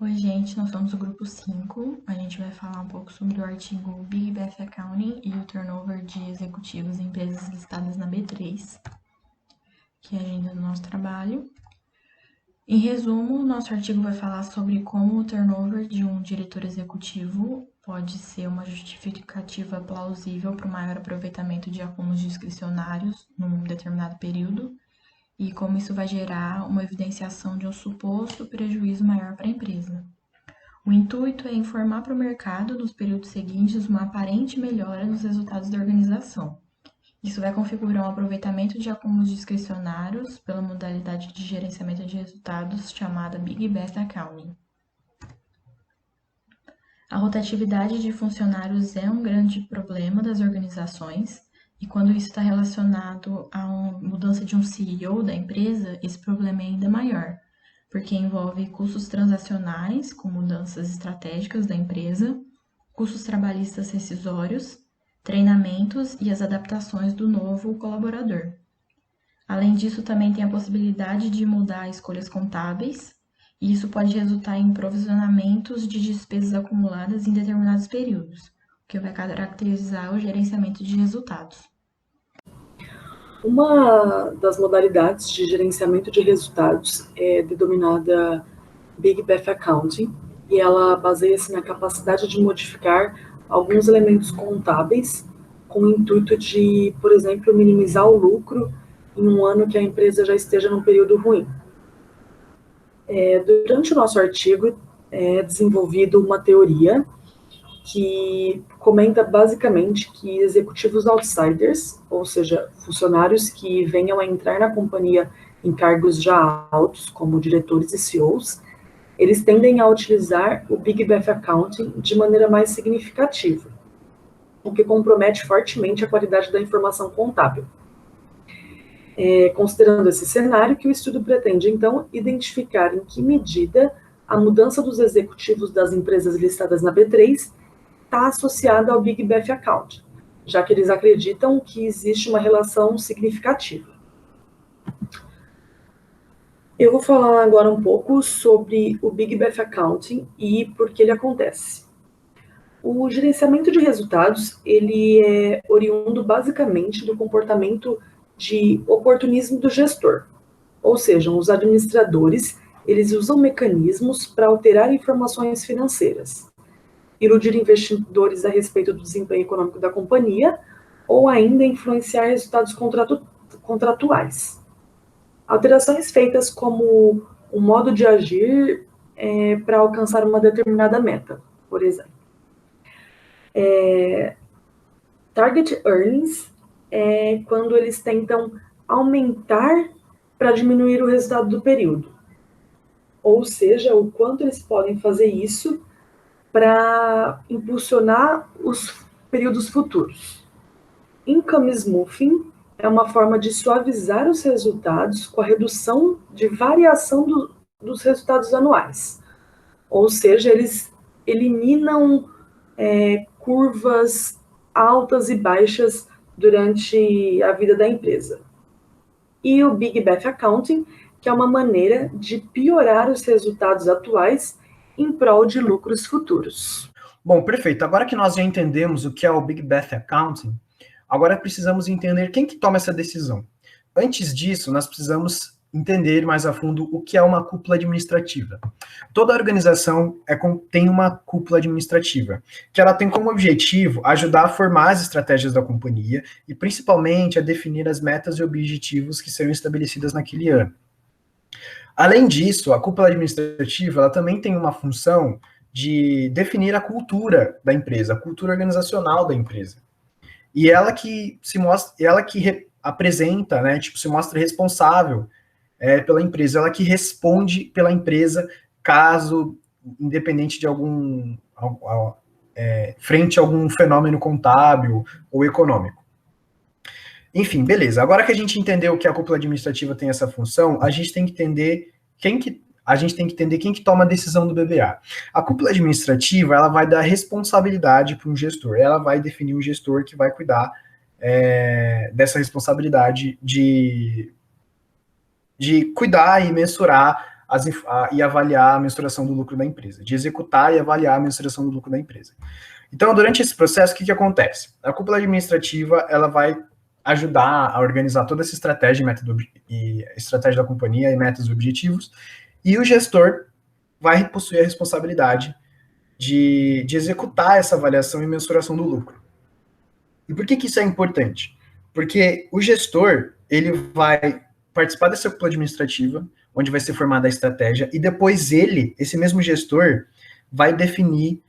Oi, gente, nós somos o grupo 5. A gente vai falar um pouco sobre o artigo Big Bath Accounting e o turnover de executivos em empresas listadas na B3, que é a agenda do nosso trabalho. Em resumo, o nosso artigo vai falar sobre como o turnover de um diretor executivo pode ser uma justificativa plausível para o maior aproveitamento de acúmulos discricionários num determinado período e como isso vai gerar uma evidenciação de um suposto prejuízo maior para a empresa. O intuito é informar para o mercado, nos períodos seguintes, uma aparente melhora nos resultados da organização. Isso vai configurar um aproveitamento de acúmulos discricionários pela modalidade de gerenciamento de resultados chamada Big Best Accounting. A rotatividade de funcionários é um grande problema das organizações, e quando isso está relacionado a uma mudança de um CEO da empresa, esse problema é ainda maior, porque envolve custos transacionais, com mudanças estratégicas da empresa, custos trabalhistas rescisórios, treinamentos e as adaptações do novo colaborador. Além disso, também tem a possibilidade de mudar escolhas contábeis, e isso pode resultar em provisionamentos de despesas acumuladas em determinados períodos, o que vai caracterizar o gerenciamento de resultados. Uma das modalidades de gerenciamento de resultados é denominada Big Bath Accounting, e ela baseia-se na capacidade de modificar alguns elementos contábeis com o intuito de, por exemplo, minimizar o lucro em um ano que a empresa já esteja num período ruim. Durante o nosso artigo é desenvolvido uma teoria que comenta basicamente que executivos outsiders, ou seja, funcionários que venham a entrar na companhia em cargos já altos, como diretores e CEOs, eles tendem a utilizar o Big Bath Accounting de maneira mais significativa, o que compromete fortemente a qualidade da informação contábil. Considerando esse cenário, que o estudo pretende, então, identificar em que medida a mudança dos executivos das empresas listadas na B3 está associada ao Big Bath Account, já que eles acreditam que existe uma relação significativa. Eu vou falar agora um pouco sobre o Big Bath Accounting e por que ele acontece. O gerenciamento de resultados, ele é oriundo basicamente do comportamento de oportunismo do gestor, ou seja, os administradores, eles usam mecanismos para alterar informações financeiras, iludir investidores a respeito do desempenho econômico da companhia ou ainda influenciar resultados contratuais. Alterações feitas como um modo de agir para alcançar uma determinada meta, por exemplo. Target earnings é quando eles tentam aumentar para diminuir o resultado do período. Ou seja, o quanto eles podem fazer isso para impulsionar os períodos futuros. Income smoothing é uma forma de suavizar os resultados com a redução de variação dos resultados anuais. Ou seja, eles eliminam curvas altas e baixas durante a vida da empresa. E o Big Bath Accounting, que é uma maneira de piorar os resultados atuais em prol de lucros futuros. Bom, perfeito. Agora que nós já entendemos o que é o Big Bath Accounting, agora precisamos entender quem que toma essa decisão. Antes disso, nós precisamos entender mais a fundo o que é uma cúpula administrativa. Toda organização tem uma cúpula administrativa, que ela tem como objetivo ajudar a formar as estratégias da companhia e principalmente a definir as metas e objetivos que serão estabelecidas naquele ano. Além disso, a cúpula administrativa ela também tem uma função de definir a cultura da empresa, a cultura organizacional da empresa. E ela que se mostra, apresenta, né, tipo, se mostra responsável pela empresa, ela que responde pela empresa caso, independente de frente a algum fenômeno contábil ou econômico. Enfim, beleza. Agora que a gente entendeu que a cúpula administrativa tem essa função, a gente tem que entender quem que toma a decisão do BBA. A cúpula administrativa, ela vai dar responsabilidade para um gestor. Ela vai definir um gestor que vai cuidar dessa responsabilidade de cuidar e mensurar e avaliar a mensuração do lucro da empresa, de executar e avaliar a mensuração do lucro da empresa. Então, durante esse processo, o que acontece? A cúpula administrativa, ela vai ajudar a organizar toda essa estratégia e estratégia da companhia e metas e objetivos, e o gestor vai possuir a responsabilidade de executar essa avaliação e mensuração do lucro. E por que isso é importante? Porque o gestor, ele vai participar dessa cúpula administrativa, onde vai ser formada a estratégia, e depois esse mesmo gestor, vai definir,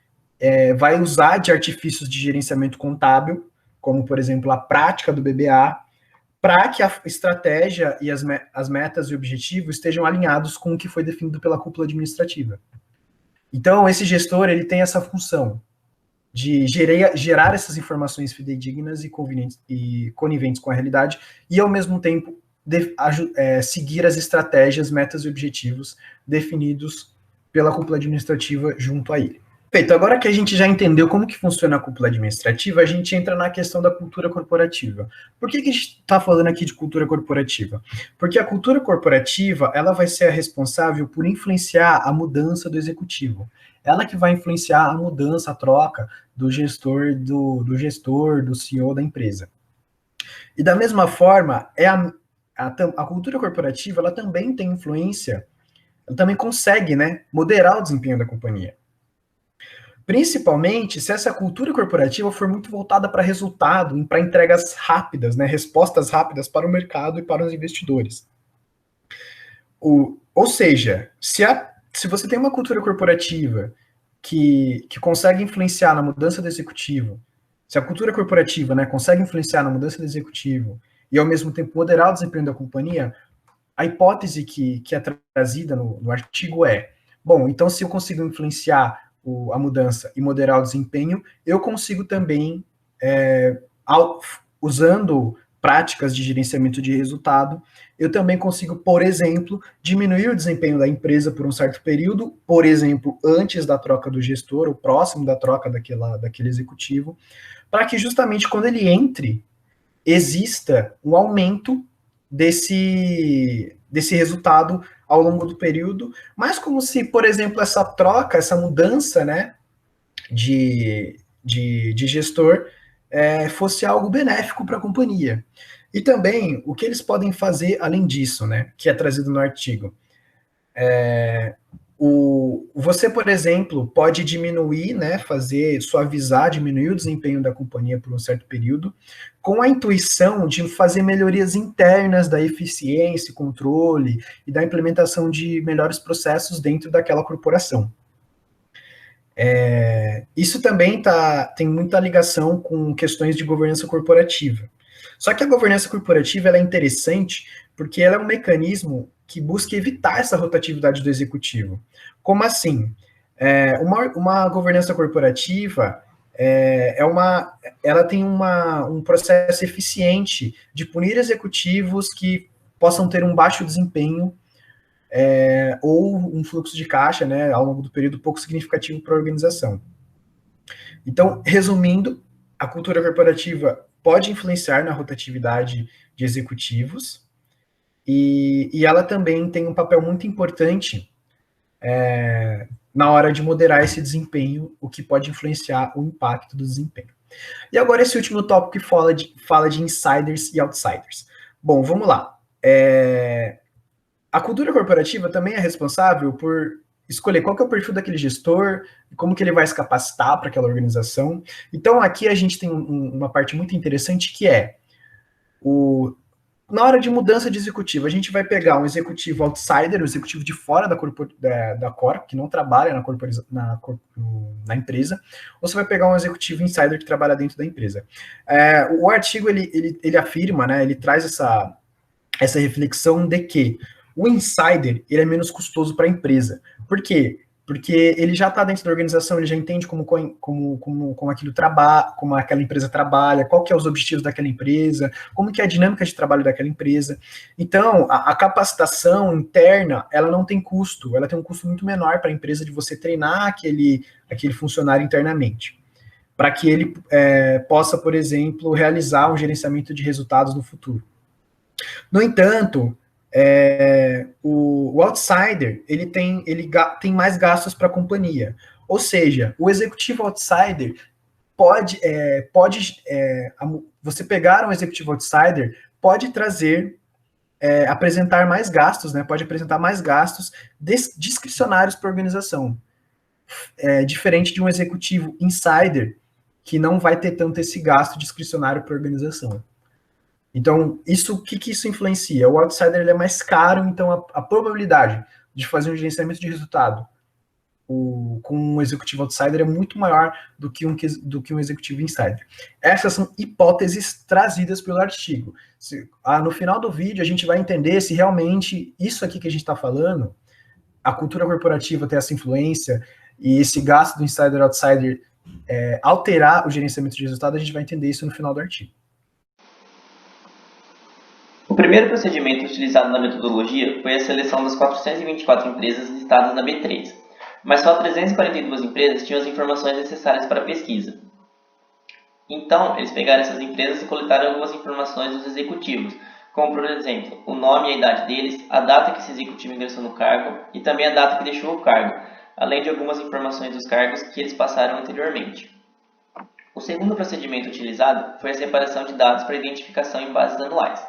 vai usar de artifícios de gerenciamento contábil, como, por exemplo, a prática do BBA, para que a estratégia e as metas e objetivos estejam alinhados com o que foi definido pela cúpula administrativa. Então, esse gestor, ele tem essa função de gerar essas informações fidedignas e coniventes com a realidade, e, ao mesmo tempo, seguir as estratégias, metas e objetivos definidos pela cúpula administrativa junto a ele. Feito, agora que a gente já entendeu como que funciona a cúpula administrativa, a gente entra na questão da cultura corporativa. Por que a gente está falando aqui de cultura corporativa? Porque a cultura corporativa, ela vai ser a responsável por influenciar a mudança do executivo. Ela que vai influenciar a mudança, a troca do gestor, do CEO da empresa. E da mesma forma, a cultura corporativa, ela também tem influência, ela também consegue, né, moderar o desempenho da companhia. Principalmente se essa cultura corporativa for muito voltada para resultado, para entregas rápidas, né, respostas rápidas para o mercado e para os investidores. Ou seja, se você tem uma cultura corporativa que consegue influenciar na mudança do executivo, se a cultura corporativa, né, consegue influenciar na mudança do executivo e, ao mesmo tempo, moderar o desempenho da companhia, a hipótese que é trazida no artigo bom, então se eu consigo influenciar a mudança e moderar o desempenho, eu consigo também, usando práticas de gerenciamento de resultado, eu também consigo, por exemplo, diminuir o desempenho da empresa por um certo período, por exemplo, antes da troca do gestor, ou próximo da troca daquele executivo, para que justamente quando ele entre, exista um aumento desse resultado ao longo do período, mas como se, por exemplo, essa troca, essa mudança, né, de gestor fosse algo benéfico para a companhia. E também, o que eles podem fazer além disso, né, que é trazido no artigo. Você, por exemplo, pode diminuir, né, suavizar, diminuir o desempenho da companhia por um certo período, com a intuição de fazer melhorias internas da eficiência, controle e da implementação de melhores processos dentro daquela corporação. Isso também tem muita ligação com questões de governança corporativa. Só que a governança corporativa ela é interessante porque ela é um mecanismo que busca evitar essa rotatividade do executivo. Como assim? Uma governança corporativa ela tem um processo eficiente de punir executivos que possam ter um baixo desempenho ou um fluxo de caixa, né, ao longo do período pouco significativo para a organização. Então, resumindo, a cultura corporativa pode influenciar na rotatividade de executivos e ela também tem um papel muito importante na hora de moderar esse desempenho, o que pode influenciar o impacto do desempenho. E agora esse último tópico que fala de insiders e outsiders. Bom, vamos lá. A cultura corporativa também é responsável por escolher qual que é o perfil daquele gestor, como que ele vai se capacitar para aquela organização. Então, aqui a gente tem uma parte muito interessante que na hora de mudança de executivo, a gente vai pegar um executivo outsider, um executivo de fora da corp, que não trabalha na empresa, ou você vai pegar um executivo insider que trabalha dentro da empresa. O artigo, ele afirma, né, ele traz essa reflexão de que o insider ele é menos custoso para a empresa. Por quê? Porque ele já está dentro da organização, ele já entende como aquela empresa trabalha, qual que é os objetivos daquela empresa, como que é a dinâmica de trabalho daquela empresa. Então, a capacitação interna, ela não tem custo, ela tem um custo muito menor para a empresa de você treinar aquele funcionário internamente, para que ele possa, por exemplo, realizar um gerenciamento de resultados no futuro. No entanto, O outsider ele tem mais gastos para a companhia. Ou seja, o executivo outsider você pegar um executivo outsider pode trazer, apresentar mais gastos, né? Pode apresentar mais gastos discricionários para a organização. Diferente de um executivo insider, que não vai ter tanto esse gasto discricionário para a organização. Então, o que isso influencia? O outsider ele é mais caro, então a probabilidade de fazer um gerenciamento de resultado com um executivo outsider é muito maior do que um executivo insider. Essas são hipóteses trazidas pelo artigo. No final do vídeo, a gente vai entender se realmente isso aqui que a gente está falando, a cultura corporativa ter essa influência e esse gasto do insider-outsider alterar o gerenciamento de resultado, a gente vai entender isso no final do artigo. O primeiro procedimento utilizado na metodologia foi a seleção das 424 empresas listadas na B3, mas só 342 empresas tinham as informações necessárias para a pesquisa. Então, eles pegaram essas empresas e coletaram algumas informações dos executivos, como, por exemplo, o nome e a idade deles, a data que esse executivo ingressou no cargo e também a data que deixou o cargo, além de algumas informações dos cargos que eles passaram anteriormente. O segundo procedimento utilizado foi a separação de dados para identificação em bases anuais.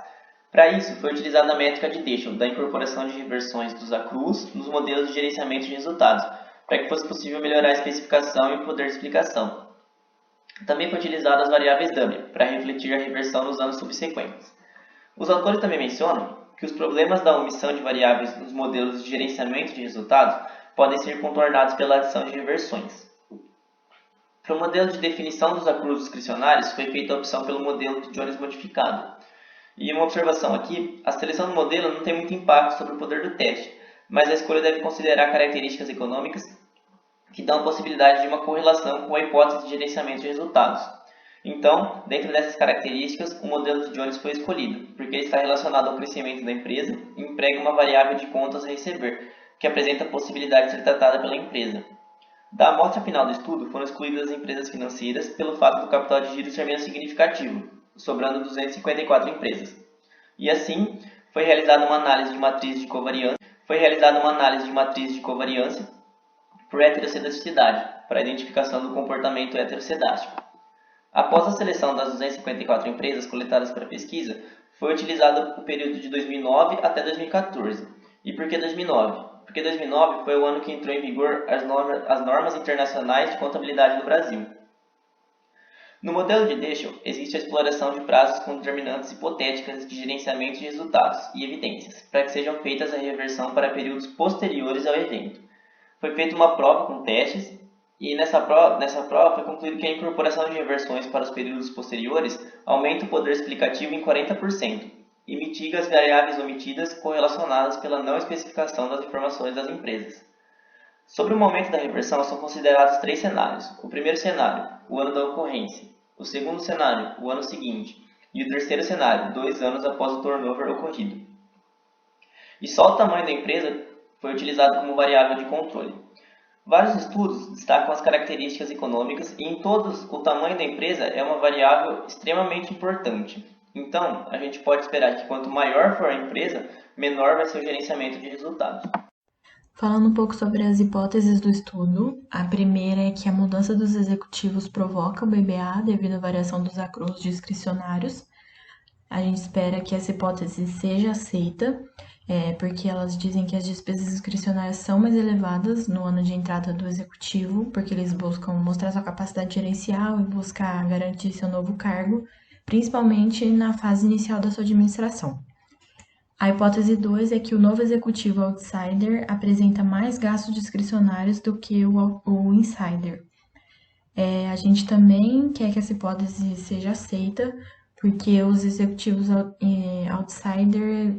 Para isso, foi utilizada a métrica de Deschel, da incorporação de reversões dos accruals nos modelos de gerenciamento de resultados, para que fosse possível melhorar a especificação e o poder de explicação. Também foi utilizada as variáveis dummy, para refletir a reversão nos anos subsequentes. Os autores também mencionam que os problemas da omissão de variáveis nos modelos de gerenciamento de resultados podem ser contornados pela adição de reversões. Para o modelo de definição dos accruals discricionários, foi feita a opção pelo modelo de Jones modificado. E uma observação aqui, a seleção do modelo não tem muito impacto sobre o poder do teste, mas a escolha deve considerar características econômicas que dão a possibilidade de uma correlação com a hipótese de gerenciamento de resultados. Então, dentro dessas características, o modelo de Jones foi escolhido, porque ele está relacionado ao crescimento da empresa e emprega uma variável de contas a receber, que apresenta a possibilidade de ser tratada pela empresa. Da amostra final do estudo, foram excluídas as empresas financeiras pelo fato do capital de giro ser menos significativo, sobrando 254 empresas. E assim, foi realizada uma análise de matriz de covariância, por heterocedaticidade, para a identificação do comportamento heterocedástico. Após a seleção das 254 empresas coletadas para a pesquisa, foi utilizado o período de 2009 até 2014. E por que 2009? Porque 2009 foi o ano que entrou em vigor as normas internacionais de contabilidade no Brasil. No modelo de Deschel, existe a exploração de prazos com determinantes hipotéticas de gerenciamento de resultados e evidências, para que sejam feitas a reversão para períodos posteriores ao evento. Foi feita uma prova com testes, e nessa prova foi concluído que a incorporação de reversões para os períodos posteriores aumenta o poder explicativo em 40% e mitiga as variáveis omitidas correlacionadas pela não especificação das informações das empresas. Sobre o momento da reversão, são considerados 3 cenários. O primeiro cenário, o ano da ocorrência. O segundo cenário, o ano seguinte. E o terceiro cenário, 2 anos após o turnover ocorrido. E só o tamanho da empresa foi utilizado como variável de controle. Vários estudos destacam as características econômicas e em todos o tamanho da empresa é uma variável extremamente importante. Então, a gente pode esperar que quanto maior for a empresa, menor vai ser o gerenciamento de resultados. Falando um pouco sobre as hipóteses do estudo, a primeira é que a mudança dos executivos provoca o BBA devido à variação dos accruals discricionários. A gente espera que essa hipótese seja aceita, porque elas dizem que as despesas discricionárias são mais elevadas no ano de entrada do executivo, porque eles buscam mostrar sua capacidade gerencial e buscar garantir seu novo cargo, principalmente na fase inicial da sua administração. A hipótese 2 é que o novo executivo outsider apresenta mais gastos discricionários do que o insider. A gente também quer que essa hipótese seja aceita, porque os executivos outsider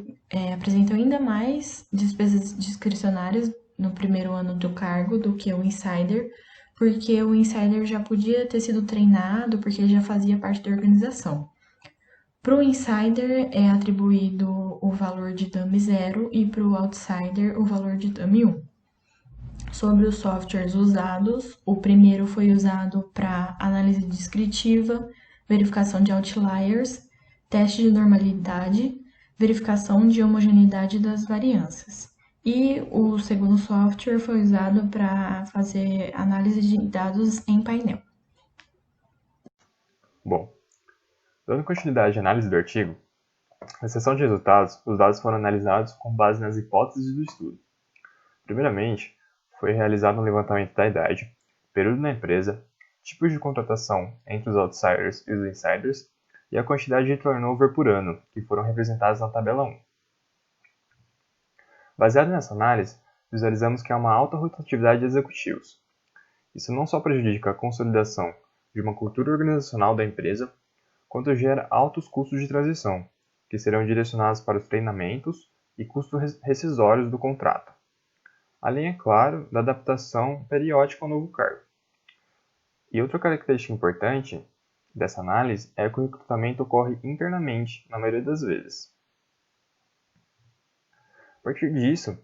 apresentam ainda mais despesas discricionárias no primeiro ano do cargo do que o insider, porque o insider já podia ter sido treinado, porque ele já fazia parte da organização. Para o insider é atribuído o valor de dummy 0 e para o outsider o valor de dummy 1. Sobre os softwares usados, o primeiro foi usado para análise descritiva, verificação de outliers, teste de normalidade, verificação de homogeneidade das variâncias. E o segundo software foi usado para fazer análise de dados em painel. Bom, dando continuidade à análise do artigo, na seção de resultados, os dados foram analisados com base nas hipóteses do estudo. Primeiramente, foi realizado um levantamento da idade, período na empresa, tipos de contratação entre os outsiders e os insiders e a quantidade de turnover por ano, que foram representados na tabela 1. Baseado nessa análise, visualizamos que há uma alta rotatividade de executivos. Isso não só prejudica a consolidação de uma cultura organizacional da empresa, quanto gera altos custos de transição, que serão direcionados para os treinamentos e custos rescisórios do contrato. Além, é claro, da adaptação periódica ao novo cargo. E outra característica importante dessa análise é que o recrutamento ocorre internamente, na maioria das vezes. A partir disso,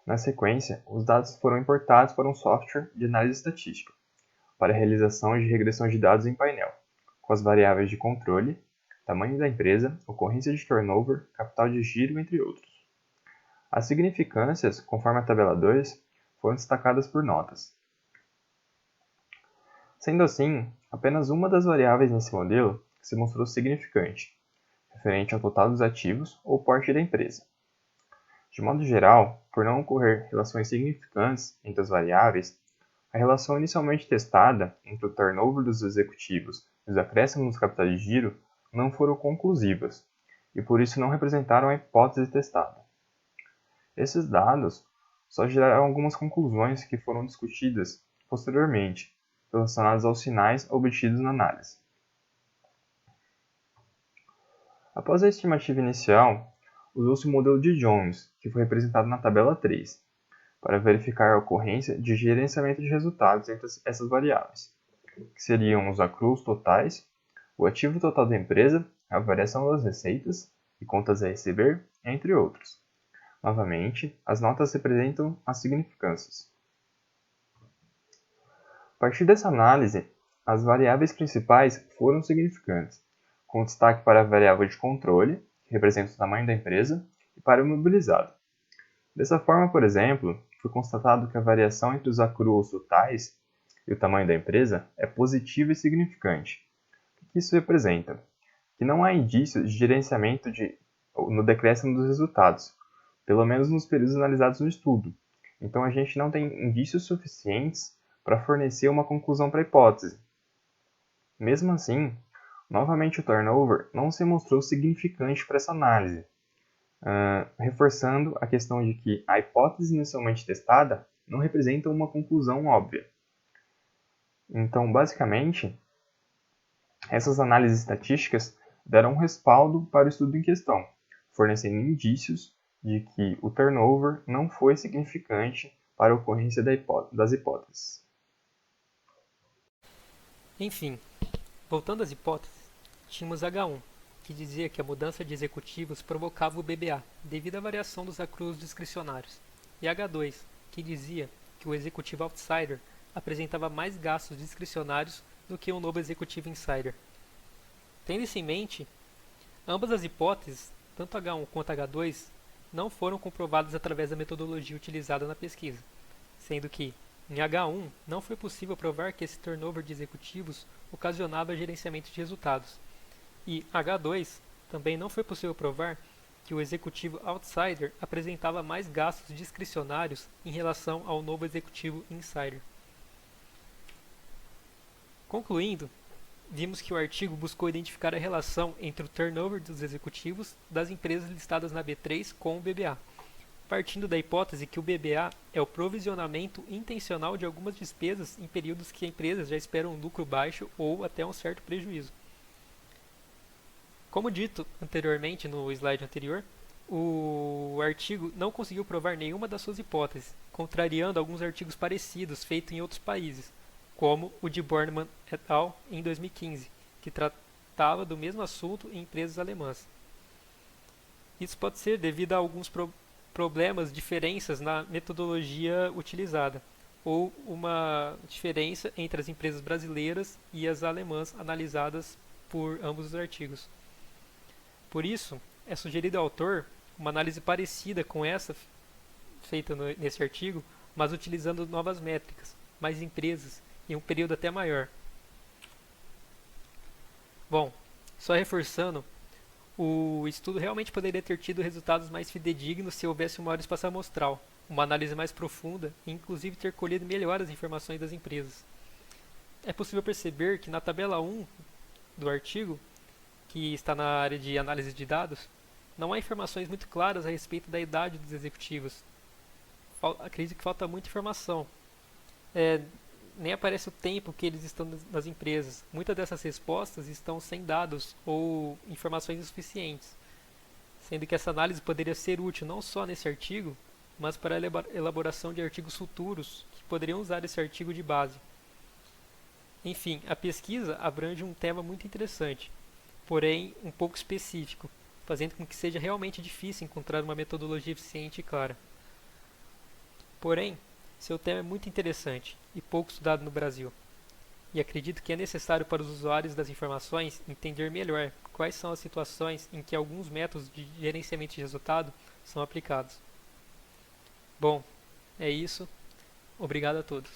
na sequência, os dados foram importados para um software de análise estatística, para a realização de regressão de dados em painel, com as variáveis de controle, tamanho da empresa, ocorrência de turnover, capital de giro, entre outros. As significâncias, conforme a tabela 2, foram destacadas por notas. Sendo assim, apenas uma das variáveis nesse modelo se mostrou significante, referente ao total dos ativos ou porte da empresa. De modo geral, por não ocorrer relações significantes entre as variáveis, a relação inicialmente testada entre o turnover dos executivos e os acréscimos dos capitais de giro não foram conclusivas, e por isso não representaram a hipótese testada. Esses dados só geraram algumas conclusões que foram discutidas posteriormente, relacionadas aos sinais obtidos na análise. Após a estimativa inicial, usou-se o modelo de Jones, que foi representado na tabela 3, para verificar a ocorrência de gerenciamento de resultados entre essas variáveis, que seriam os accruals totais, o ativo total da empresa, a variação das receitas e contas a receber, entre outros. Novamente, as notas representam as significâncias. A partir dessa análise, as variáveis principais foram significantes, com destaque para a variável de controle, que representa o tamanho da empresa, e para o imobilizado. Dessa forma, por exemplo, foi constatado que a variação entre os accruals totais e o tamanho da empresa é positiva e significante. O que isso representa? Que não há indícios de gerenciamento no decréscimo dos resultados, pelo menos nos períodos analisados no estudo. Então, a gente não tem indícios suficientes para fornecer uma conclusão para a hipótese. Mesmo assim, novamente o turnover não se mostrou significante para essa análise, reforçando a questão de que a hipótese inicialmente testada não representa uma conclusão óbvia. Então, basicamente, essas análises estatísticas deram um respaldo para o estudo em questão, fornecendo indícios de que o turnover não foi significante para a ocorrência das hipóteses. Enfim, voltando às hipóteses, tínhamos H1, que dizia que a mudança de executivos provocava o BBA, devido à variação dos accruals discricionários, e H2, que dizia que o executivo outsider apresentava mais gastos discricionários do que um novo executivo insider. Tendo isso em mente, ambas as hipóteses, tanto H1 quanto H2, não foram comprovadas através da metodologia utilizada na pesquisa, sendo que, em H1, não foi possível provar que esse turnover de executivos ocasionava gerenciamento de resultados, e H2 também não foi possível provar que o executivo outsider apresentava mais gastos discricionários em relação ao novo executivo insider. Concluindo, vimos que o artigo buscou identificar a relação entre o turnover dos executivos das empresas listadas na B3 com o BBA, partindo da hipótese que o BBA é o provisionamento intencional de algumas despesas em períodos que empresas já esperam um lucro baixo ou até um certo prejuízo. Como dito anteriormente no slide anterior, o artigo não conseguiu provar nenhuma das suas hipóteses, contrariando alguns artigos parecidos feitos em outros países, como o de Bornemann et al. Em 2015, que tratava do mesmo assunto em empresas alemãs. Isso pode ser devido a alguns problemas, diferenças na metodologia utilizada, ou uma diferença entre as empresas brasileiras e as alemãs analisadas por ambos os artigos. Por isso, é sugerido ao autor uma análise parecida com essa feita nesse artigo, mas utilizando novas métricas, mais empresas, em um período até maior. Bom, só reforçando, o estudo realmente poderia ter tido resultados mais fidedignos se houvesse um maior espaço amostral, uma análise mais profunda e inclusive ter colhido melhor as informações das empresas. É possível perceber que na tabela 1 do artigo, que está na área de análise de dados, não há informações muito claras a respeito da idade dos executivos. Acredito que falta muita informação. Nem aparece o tempo que eles estão nas empresas. Muitas dessas respostas estão sem dados ou informações insuficientes, sendo que essa análise poderia ser útil não só nesse artigo, mas para a elaboração de artigos futuros que poderiam usar esse artigo de base. Enfim, a pesquisa abrange um tema muito interessante, porém um pouco específico, fazendo com que seja realmente difícil encontrar uma metodologia eficiente e clara. Porém, seu tema é muito interessante e pouco estudado no Brasil, e acredito que é necessário para os usuários das informações entender melhor quais são as situações em que alguns métodos de gerenciamento de resultado são aplicados. Bom, é isso. Obrigado a todos.